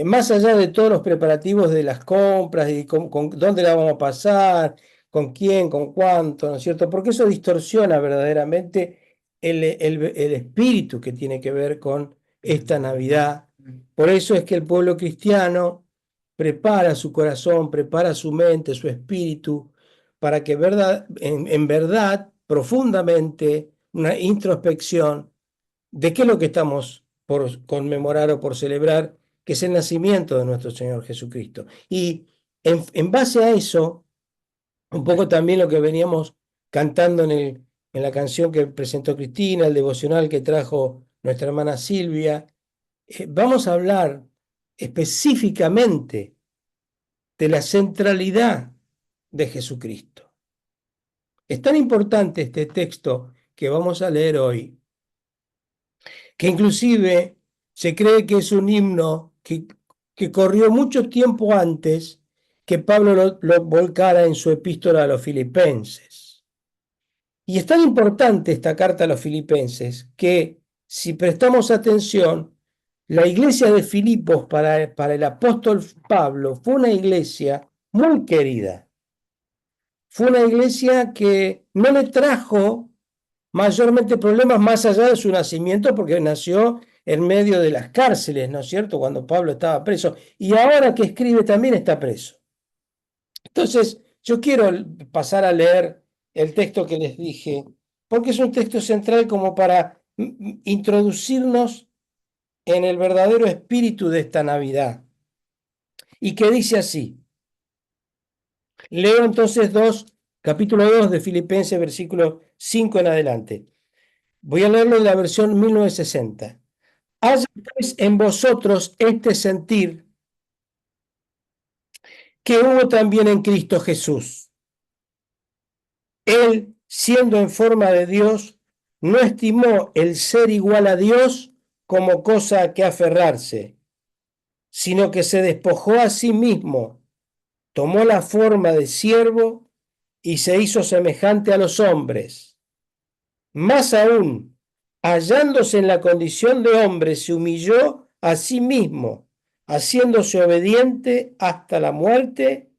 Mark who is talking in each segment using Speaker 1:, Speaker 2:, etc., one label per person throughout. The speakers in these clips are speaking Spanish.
Speaker 1: más allá de todos los preparativos de las compras y dónde la vamos a pasar, con quién, con cuánto, ¿no es cierto? Porque eso distorsiona verdaderamente el espíritu que tiene que ver con esta Navidad. Por eso es que el pueblo cristiano prepara su corazón, prepara su mente, su espíritu, para que en verdad, profundamente, una introspección de qué es lo que estamos por conmemorar o por celebrar, que es el nacimiento de nuestro Señor Jesucristo. Y en base a eso, un poco también lo que veníamos cantando en la canción que presentó Cristina, el devocional que trajo nuestra hermana Silvia, vamos a hablar específicamente de la centralidad de Jesucristo. Es tan importante este texto que vamos a leer hoy, que inclusive se cree que es un himno que corrió mucho tiempo antes que Pablo lo volcara en su epístola a los filipenses. Y es tan importante esta carta a los filipenses que, si prestamos atención, la iglesia de Filipos para el apóstol Pablo fue una iglesia muy querida. Fue una iglesia que no le trajo mayormente problemas más allá de su nacimiento, porque nació en medio de las cárceles, ¿no es cierto?, cuando Pablo estaba preso, y ahora que escribe también está preso. Entonces, yo quiero pasar a leer el texto que les dije, porque es un texto central como para introducirnos en el verdadero espíritu de esta Navidad, y que dice así. Leo entonces capítulo 2 de Filipenses, versículo 5 en adelante. Voy a leerlo en la versión 1960. Haya pues en vosotros este sentir que hubo también en Cristo Jesús. Él, siendo en forma de Dios, no estimó el ser igual a Dios como cosa a que aferrarse, sino que se despojó a sí mismo, tomó la forma de siervo y se hizo semejante a los hombres. Más aún, hallándose en la condición de hombre, se humilló a sí mismo, haciéndose obediente hasta la muerte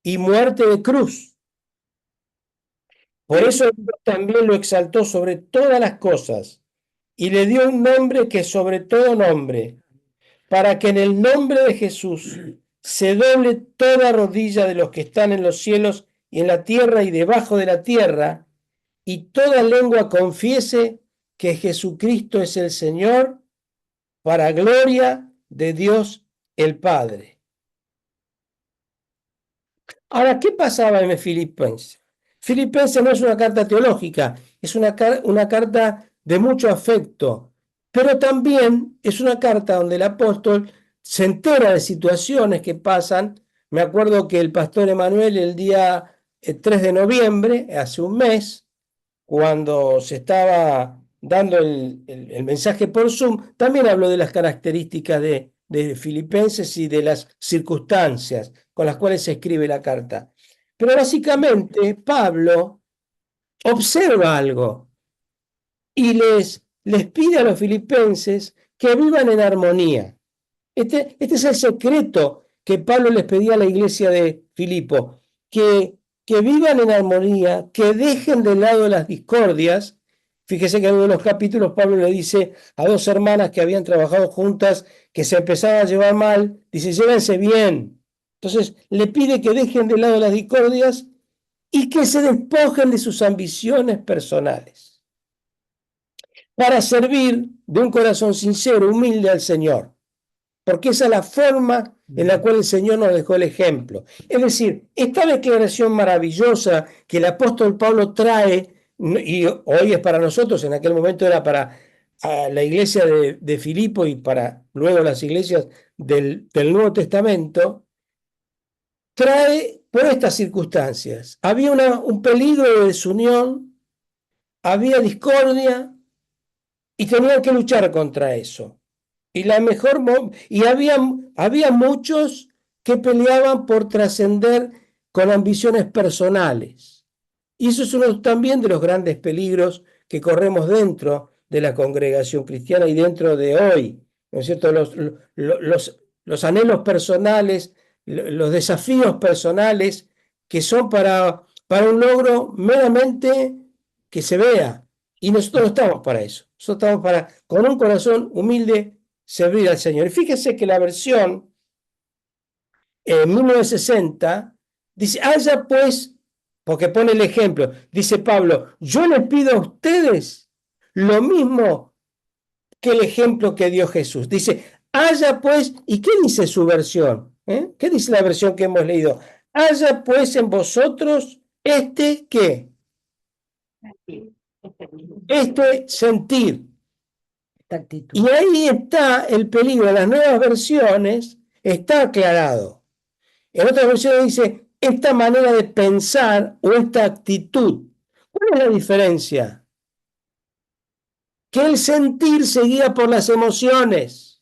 Speaker 1: y muerte de cruz. Por eso Dios también lo exaltó sobre todas las cosas y le dio un nombre que es sobre todo nombre, para que en el nombre de Jesús se doble toda rodilla de los que están en los cielos y en la tierra y debajo de la tierra, y toda lengua confiese que Jesucristo es el Señor, para gloria de Dios el Padre. Ahora, ¿qué pasaba en Filipenses? Filipenses no es una carta teológica, es una carta de mucho afecto, pero también es una carta donde el apóstol se entera de situaciones que pasan. Me acuerdo que el pastor Emanuel el día 3 de noviembre, hace un mes, cuando se estaba dando el mensaje por Zoom, también habló de las características de Filipenses y de las circunstancias con las cuales se escribe la carta. Pero básicamente Pablo observa algo y les pide a los filipenses que vivan en armonía. Este es el secreto que Pablo les pedía a la iglesia de Filipo, que vivan en armonía, que dejen de lado las discordias. Fíjese que en uno de los capítulos Pablo le dice a dos hermanas que habían trabajado juntas, que se empezaban a llevar mal, dice, llévense bien. Entonces le pide que dejen de lado las discordias y que se despojen de sus ambiciones personales para servir de un corazón sincero, humilde al Señor, porque esa es la forma en la cual el Señor nos dejó el ejemplo. Es decir, esta declaración maravillosa que el apóstol Pablo trae, y hoy es para nosotros, en aquel momento era para la iglesia de Filipo y para luego las iglesias del Nuevo Testamento, trae por estas circunstancias. Había un peligro de desunión, había discordia y tenían que luchar contra eso. Y había muchos que peleaban por trascender con ambiciones personales. Y eso es uno también de los grandes peligros que corremos dentro de la congregación cristiana y dentro de hoy ¿no es cierto? Los anhelos personales, los desafíos personales que son para un logro meramente que se vea. Y nosotros no estamos para eso. Nosotros estamos para, con un corazón humilde, servir al Señor. Y fíjese que la versión en 1960 dice, haya pues, porque pone el ejemplo, dice Pablo, yo les pido a ustedes lo mismo que el ejemplo que dio Jesús. Dice, haya pues, ¿y qué dice su versión? ¿Qué dice la versión que hemos leído? Haya pues en vosotros ¿qué? Este sentir. Y ahí está el peligro. En las nuevas versiones está aclarado. En otras versiones dice, esta manera de pensar o esta actitud. ¿Cuál es la diferencia? Que el sentir se guía por las emociones.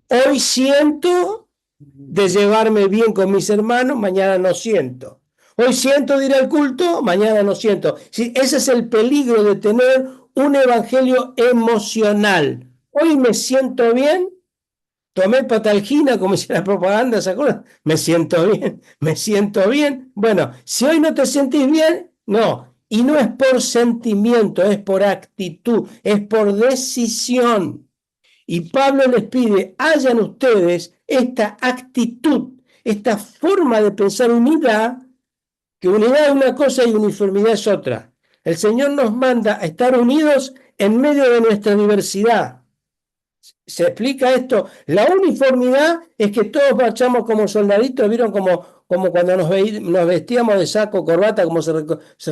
Speaker 1: Hoy siento de llevarme bien con mis hermanos, mañana no siento. Hoy siento de ir al culto, mañana no siento. Sí, ese es el peligro de tener un evangelio emocional. Hoy me siento bien, tomé patalgina, como dice la propaganda, ¿se acuerdan? Me siento bien, me siento bien. Bueno, si hoy no te sentís bien, no. Y no es por sentimiento, es por actitud, es por decisión. Y Pablo les pide, hayan ustedes esta actitud, esta forma de pensar unidad, que unidad es una cosa y uniformidad es otra. El Señor nos manda a estar unidos en medio de nuestra diversidad. ¿Se explica esto? La uniformidad es que todos marchamos como soldaditos, ¿vieron? Como cuando nos vestíamos de saco, corbata, como se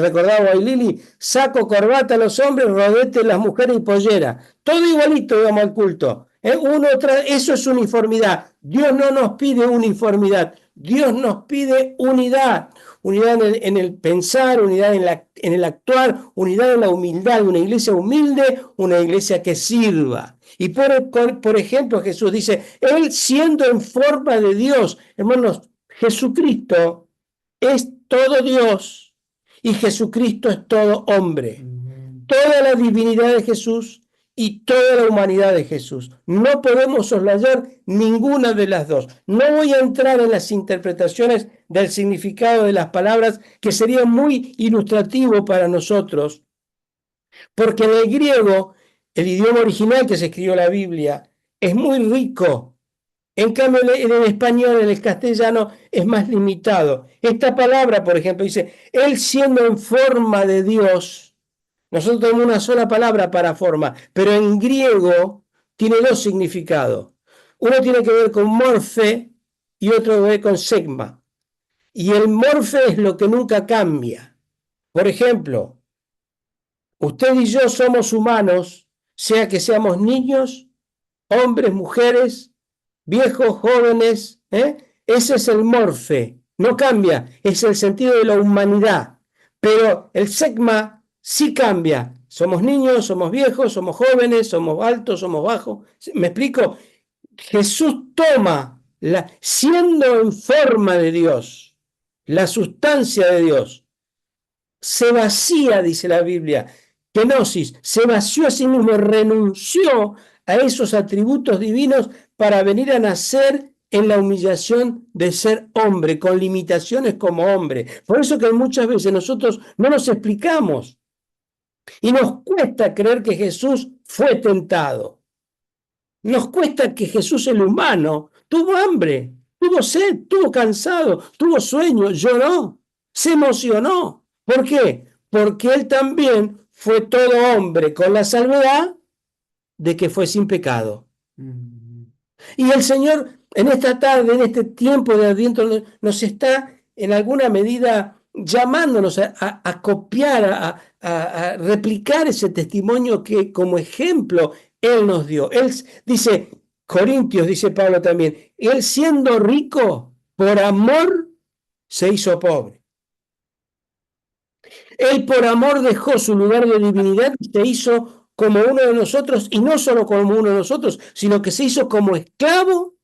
Speaker 1: recordaba hoy Lili, saco, corbata los hombres, rodete las mujeres y pollera. Todo igualito íbamos al culto. Eso es uniformidad. Dios no nos pide uniformidad, Dios nos pide unidad. Unidad en el pensar, unidad en el actuar, unidad en la humildad. Una iglesia humilde, una iglesia que sirva. Y por ejemplo, Jesús dice, Él siendo en forma de Dios, hermanos, Jesucristo es todo Dios y Jesucristo es todo hombre. Toda la divinidad de Jesús y toda la humanidad de Jesús. No podemos soslayar ninguna de las dos. No voy a entrar en las interpretaciones del significado de las palabras, que sería muy ilustrativo para nosotros, porque en el griego, el idioma original que se escribió la Biblia, es muy rico. En cambio, en el español, en el castellano, es más limitado. Esta palabra, por ejemplo, dice, Él siendo en forma de Dios. Nosotros tenemos una sola palabra para forma, pero en griego tiene dos significados. Uno tiene que ver con morfe y otro que ver con sigma. Y el morfe es lo que nunca cambia. Por ejemplo, usted y yo somos humanos, sea que seamos niños, hombres, mujeres, viejos, jóvenes, ¿eh? Ese es el morfe, no cambia, es el sentido de la humanidad. Pero el sigma sí cambia. Somos niños, somos viejos, somos jóvenes, somos altos, somos bajos. ¿Me explico? Jesús toma, siendo en forma de Dios, la sustancia de Dios, se vacía, dice la Biblia, kenosis, se vació a sí mismo, renunció a esos atributos divinos para venir a nacer en la humillación de ser hombre, con limitaciones como hombre. Por eso que muchas veces nosotros no nos explicamos y nos cuesta creer que Jesús fue tentado. Nos cuesta que Jesús, el humano, tuvo hambre, tuvo sed, tuvo cansado, tuvo sueño, lloró, se emocionó. ¿Por qué? Porque él también fue todo hombre, con la salvedad de que fue sin pecado. Y el Señor en esta tarde, en este tiempo de Adviento, nos está en alguna medida llamándonos a copiar, a replicar ese testimonio que como ejemplo Él nos dio. Él dice, Corintios, dice Pablo también, Él siendo rico, por amor, se hizo pobre. Él por amor dejó su lugar de divinidad y se hizo como uno de nosotros, y no solo como uno de nosotros, sino que se hizo como esclavo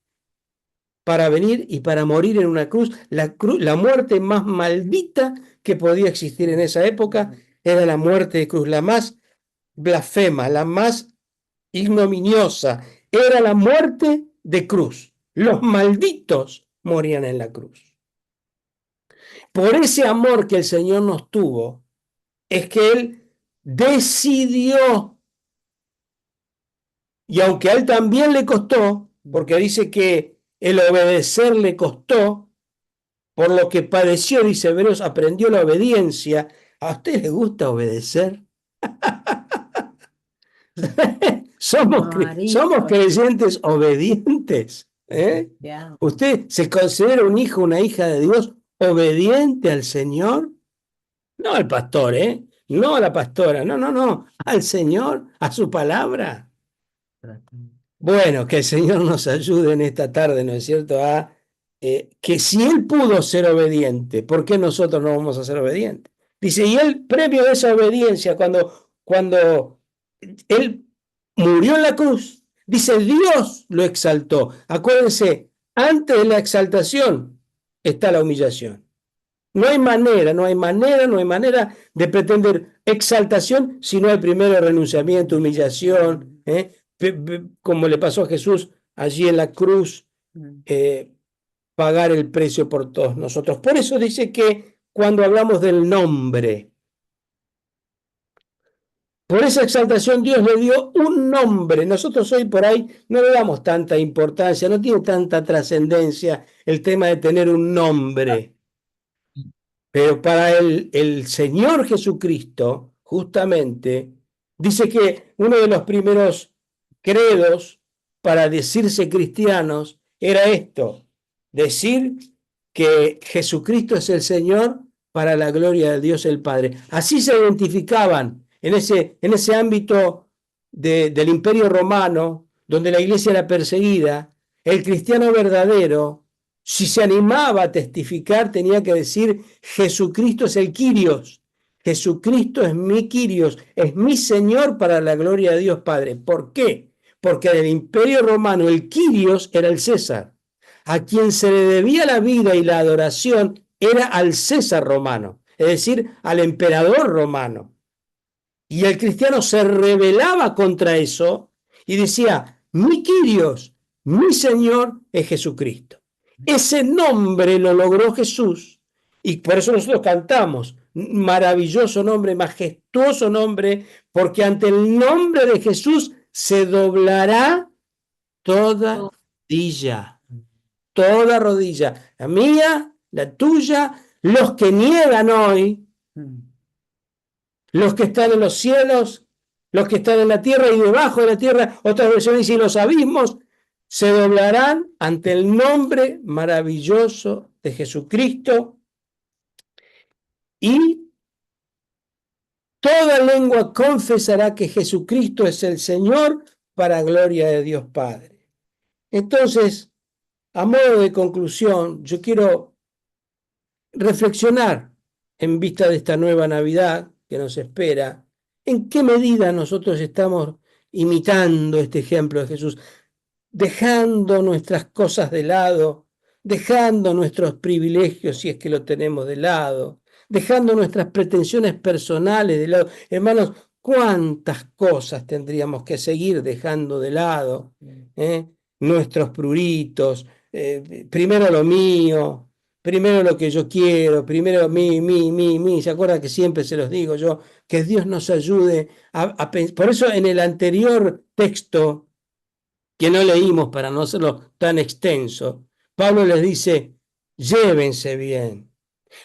Speaker 1: para venir y para morir en una cruz. La muerte más maldita que podía existir en esa época era la muerte de cruz, la más blasfema, la más ignominiosa, era la muerte de cruz. Los malditos morían en la cruz. Por ese amor que el Señor nos tuvo, es que Él decidió, y aunque a Él también le costó, porque dice que el obedecer le costó, por lo que padeció, dice Hebreos, aprendió la obediencia. ¿A usted le gusta obedecer? Somos creyentes obedientes. ¿Usted se considera un hijo, una hija de Dios obediente al Señor? No al pastor, no a la pastora, no, no, no, al Señor, a su palabra. Bueno, que el Señor nos ayude en esta tarde, ¿no es cierto? A que si Él pudo ser obediente, ¿por qué nosotros no vamos a ser obedientes? Dice, y el premio de esa obediencia, cuando Él murió en la cruz, dice, Dios lo exaltó. Acuérdense, antes de la exaltación está la humillación. No hay manera, no hay manera, no hay manera de pretender exaltación si no hay primero renunciamiento, humillación, como le pasó a Jesús allí en la cruz, pagar el precio por todos nosotros. Por eso dice que cuando hablamos del nombre, por esa exaltación Dios le dio un nombre. Nosotros hoy por ahí no le damos tanta importancia, no tiene tanta trascendencia el tema de tener un nombre. Pero para el Señor Jesucristo, justamente, dice que uno de los primeros credos para decirse cristianos era esto, decir que Jesucristo es el Señor para la gloria de Dios el Padre. Así se identificaban en ese ámbito del Imperio Romano, donde la iglesia era perseguida, el cristiano verdadero, si se animaba a testificar, tenía que decir, Jesucristo es el Kyrios, Jesucristo es mi Kyrios, es mi Señor para la gloria de Dios Padre. ¿Por qué? Porque en el Imperio Romano el Kyrios era el César. A quien se le debía la vida y la adoración era al César romano, es decir, al emperador romano. Y el cristiano se rebelaba contra eso y decía, mi Kyrios, mi Señor es Jesucristo. Ese nombre lo logró Jesús y por eso nosotros cantamos, maravilloso nombre, majestuoso nombre, porque ante el nombre de Jesús se doblará toda rodilla, la mía, la tuya, los que niegan hoy, los que están en los cielos, los que están en la tierra y debajo de la tierra, otras versiones dicen los abismos, se doblarán ante el nombre maravilloso de Jesucristo y toda lengua confesará que Jesucristo es el Señor para gloria de Dios Padre. Entonces, a modo de conclusión, yo quiero reflexionar en vista de esta nueva Navidad que nos espera, en qué medida nosotros estamos imitando este ejemplo de Jesús, dejando nuestras cosas de lado, dejando nuestros privilegios si es que lo tenemos de lado, dejando nuestras pretensiones personales de lado. Hermanos, ¿cuántas cosas tendríamos que seguir dejando de lado? Nuestros pruritos, primero lo mío, primero lo que yo quiero, primero mí. ¿Se acuerdan que siempre se los digo yo? Que Dios nos ayude a pensar. Por eso en el anterior texto, que no leímos para no hacerlo tan extenso, Pablo les dice, llévense bien,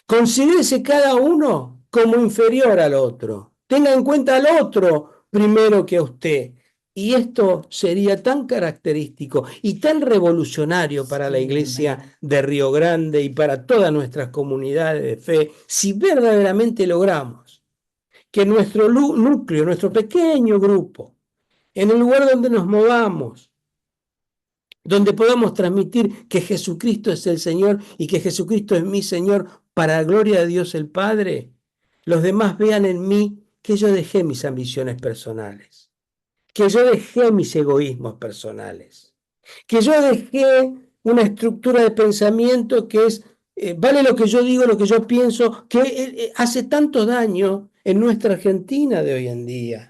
Speaker 1: considérese cada uno como inferior al otro, tenga en cuenta al otro primero que a usted. Y esto sería tan característico y tan revolucionario para la iglesia de Río Grande y para todas nuestras comunidades de fe, si verdaderamente logramos que nuestro núcleo, nuestro pequeño grupo, en el lugar donde nos movamos, donde podamos transmitir que Jesucristo es el Señor y que Jesucristo es mi Señor para la gloria de Dios el Padre, los demás vean en mí que yo dejé mis ambiciones personales, que yo dejé mis egoísmos personales, que yo dejé una estructura de pensamiento que es, vale lo que yo digo, lo que yo pienso, que hace tanto daño en nuestra Argentina de hoy en día.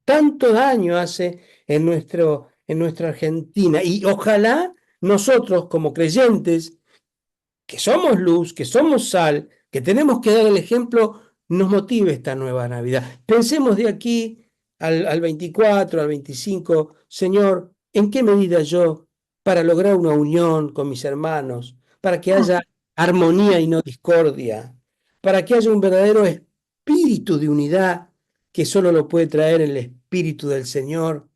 Speaker 1: Tanto daño hace en en nuestra Argentina. Y ojalá nosotros como creyentes, que somos luz, que somos sal, que tenemos que dar el ejemplo, nos motive esta nueva Navidad. Pensemos de aquí al 24, al 25, Señor, ¿en qué medida yo, para lograr una unión con mis hermanos, para que haya armonía y no discordia, para que haya un verdadero espíritu de unidad que solo lo puede traer el Espíritu del Señor,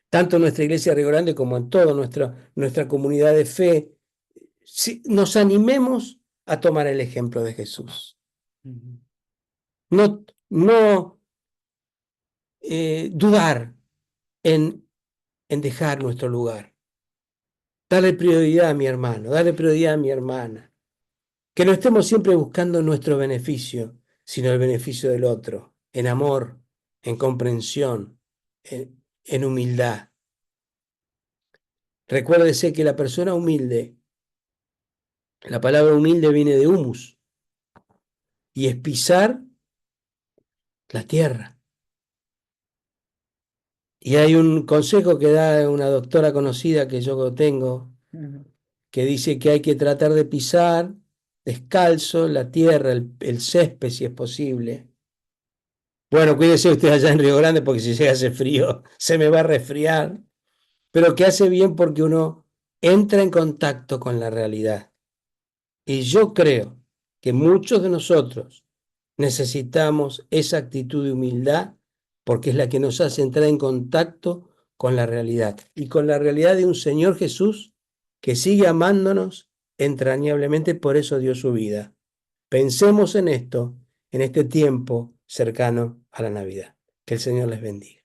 Speaker 1: tanto en nuestra iglesia de Río Grande como en toda nuestra comunidad de fe, si nos animemos a tomar el ejemplo de Jesús? No, no dudar en dejar nuestro lugar. Darle prioridad a mi hermano, darle prioridad a mi hermana. Que no estemos siempre buscando nuestro beneficio, sino el beneficio del otro, en amor, en comprensión, en humildad. Recuérdese que la persona humilde, la palabra humilde viene de humus, y es pisar la tierra. Y hay un consejo que da una doctora conocida que yo tengo, que dice que hay que tratar de pisar descalzo la tierra, el césped si es posible. Bueno, cuídese usted allá en Río Grande porque si llega ese frío se me va a resfriar, pero que hace bien porque uno entra en contacto con la realidad. Y yo creo que muchos de nosotros necesitamos esa actitud de humildad porque es la que nos hace entrar en contacto con la realidad y con la realidad de un Señor Jesús que sigue amándonos entrañablemente, por eso dio su vida. Pensemos en esto en este tiempo cercano a la Navidad. Que el Señor les bendiga.